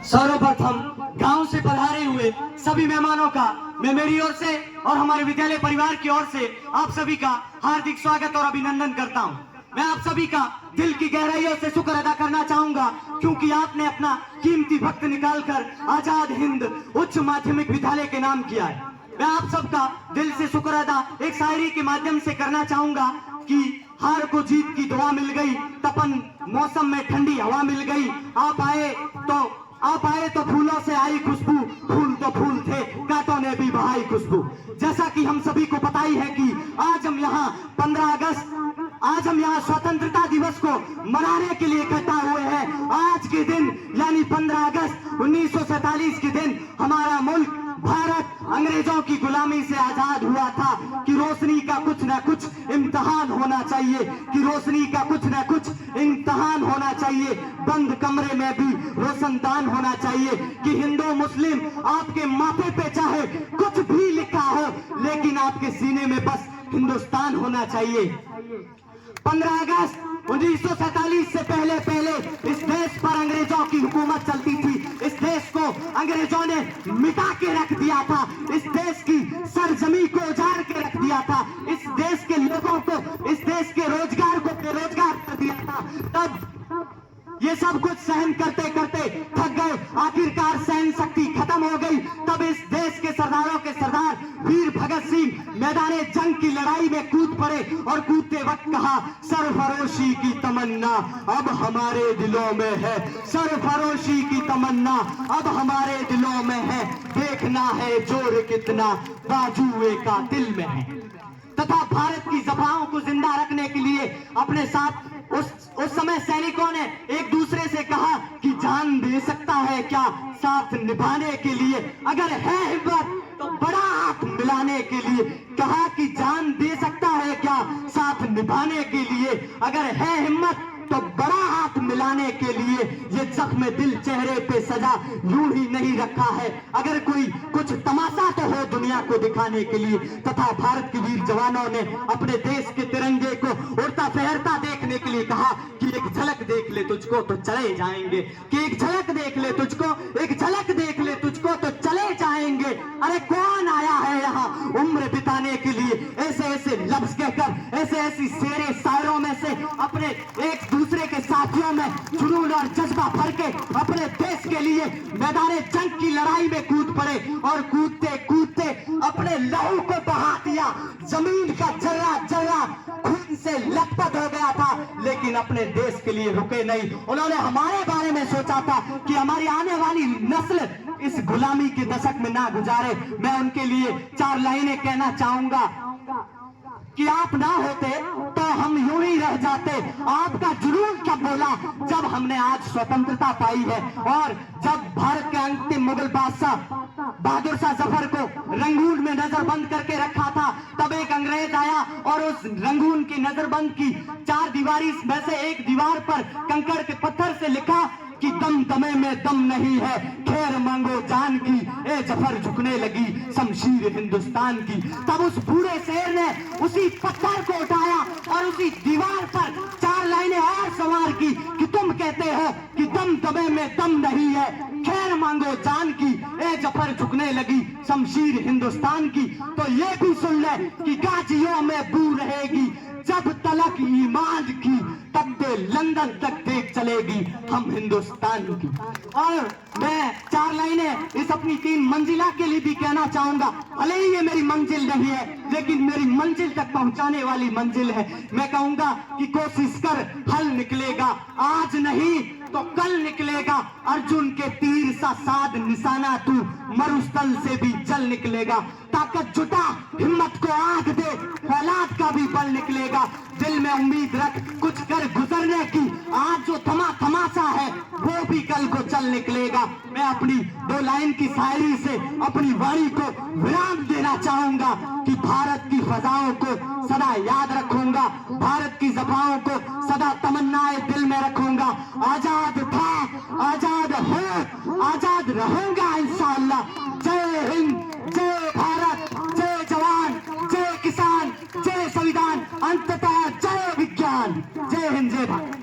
सर्वप्रथम गांव से पधारे हुए सभी मेहमानों का मैं मेरी ओर से और हमारे विद्यालय परिवार की ओर से आप सभी का हार्दिक स्वागत और अभिनंदन करता हूं। मैं आप सभी का दिल की गहराइयों से शुक्र अदा करना चाहूंगा क्योंकि आपने अपना कीमती वक्त निकालकर आजाद हिंद उच्च माध्यमिक विद्यालय के नाम किया है। मैं आप सबका दिल से शुक्र अदा एक शायरी के माध्यम से करना चाहूंगा कि हार को जीत की दुआ मिल गई, तपन मौसम में ठंडी हवा मिल गई। आप आए तो फूलों से आई खुशबू, फूल तो फूल थे कांटों ने भी बहाई खुशबू। जैसा कि हम सभी को पता ही है कि आज हम यहाँ 15 अगस्त आज हम यहाँ स्वतंत्रता दिवस को मनाने के लिए इकट्ठा हुए हैं। आज के दिन यानी 15 अगस्त 1947 के दिन हमारा मुल्क भारत अंग्रेजों की गुलामी से आजाद हुआ था कि रोशनी का कुछ न कुछ इम्तिहान होना चाहिए, कि रोशनी का कुछ न कुछ इम्तिहान होना चाहिए। बंद कमरे में भी रोशनदान होना चाहिए कि हिंदू मुस्लिम आपके माथे पे चाहे कुछ भी लिखा हो लेकिन आपके सीने में बस हिंदुस्तान होना चाहिए। 15 अगस्त 1947 से पहले इस देश पर अंग्रेजों की हुकूमत चलती थी। इस देश को अंग्रेजों ने मिटा के रख दिया था, इस देश की सरजमी को उजाड़ के रख दिया था, इस देश के लोगों को, इस देश के रोजगार को बेरोजगार कर दिया था। तब ये सब कुछ सहन करते करते थक गए, आखिरकार सहन शक्ति खत्म हो गई। तब इस देश के सरदारों के सरदार वीर भगत सिंह मैदाने जंग की लड़ाई में कूद पड़े और कूदते वक्त कहा, सरफरोशी की तमन्ना अब हमारे दिलों में है, सरफरोशी की तमन्ना अब हमारे दिलों में है, देखना है जोर कितना बाजुए का दिल में है। तथा भारत की जबाओं को जिंदा रखने के लिए अपने साथ उस समय सैनिकों ने एक दूसरे से कहा कि जान दे सकता है क्या साथ निभाने के लिए, अगर है हिम्मत तो बड़ा हाथ मिलाने के लिए। कहा कि जान दे सकता है क्या साथ निभाने के लिए, अगर है हिम्मत तो बड़ा हाथ मिलाने के लिए। ये जख्म दिल चेहरे पे सजा यूं ही नहीं रखा है, अगर कोई कुछ तमाशा तो हो दुनिया को दिखाने के लिए। तथा भारत के वीर जवानों ने अपने देश के तिरंगे को उड़ता फहरता देखने के लिए कहा कि एक झलक देख ले तुझको तो चले जाएंगे, कि एक झलक देख ले तुझको, एक झलक देख ले तुझको तो चले जाएंगे। अरे कौन आया है यहाँ उम्र बिताने के लिए, ऐसे ऐसे लफ्ज कहकर, ऐसे ऐसी शेरे शायरों में से अपने एक दूसरे के साथियों में जुनून और जज्बा भर के अपने देश के लिए मैदाने जंग की लड़ाई में कूद पड़े और कूदते कूदते अपने लहू को बहा दिया। जमीन का जर्रा जर्रा खून से लथपथ हो गया था लेकिन अपने देश के लिए रुके नहीं। उन्होंने हमारे बारे में सोचा था कि हमारी आने वाली नस्ल इस गुलामी के दशक में ना गुजारे। मैं उनके लिए 4 लाइनें कहना चाहूंगा कि आप ना होते तो हम यूं ही रह जाते। आपका जुनून कब बोला जब हमने आज स्वतंत्रता पाई है, और जब भारत के अंतिम मुगल बादशाह बहादुर शाह जफर को रंगून में नजरबंद करके रखा था, तब एक अंग्रेज आया और उस रंगून की नजरबंद की 4 दीवारी में से एक दीवार पर कंकड़ के पत्थर से लिखा कि दम दमे में दम नहीं है, खैर मांगो जान की, ए जफर झुकने लगी शमशीर हिंदुस्तान की। तब उस बूढ़े शेर ने उसी पत्थर को उठाया और उसी दीवार पर 4 लाइनें और सवार की कि तुम कहते हो कि दम दमे में दम नहीं है, खैर मांगो जान की, ए जफर झुकने लगी शमशीर हिंदुस्तान की। तो ये भी सुन ले कि गाजियों में बू रहेगी जब तलक ईमान की, तब ते लंदन तक देख चलेगी हम हिंदुस्तान की। और मैं 4 लाइनें इस अपनी 3 मंजिला के लिए भी कहना चाहूंगा। भले ही ये मेरी मंजिल नहीं है लेकिन मेरी मंजिल तक पहुंचाने वाली मंजिल है। मैं कहूंगा कि कोशिश कर हल निकलेगा, आज नहीं तो कल निकलेगा। अर्जुन के तीर सा साध निशाना तू मरुस्थल से भी जल निकलेगा। ताकत जुटा हिम्मत को आग दे, औलाद का भी बल निकलेगा। दिल में उम्मीद रख कुछ कर गुजरने की, आज जो तमाशा है वो भी कल को चल निकलेगा। मैं अपनी 2 लाइन की शायरी से अपनी वाणी को विराम देना चाहूंगा कि भारत की फजाओं को सदा याद रखूंगा, भारत की ज़बाओं को सदा तमन्नाएं दिल में रखूंगा। आजाद था, आजाद हो, आजाद रहूंगा इंशाअल्लाह। जय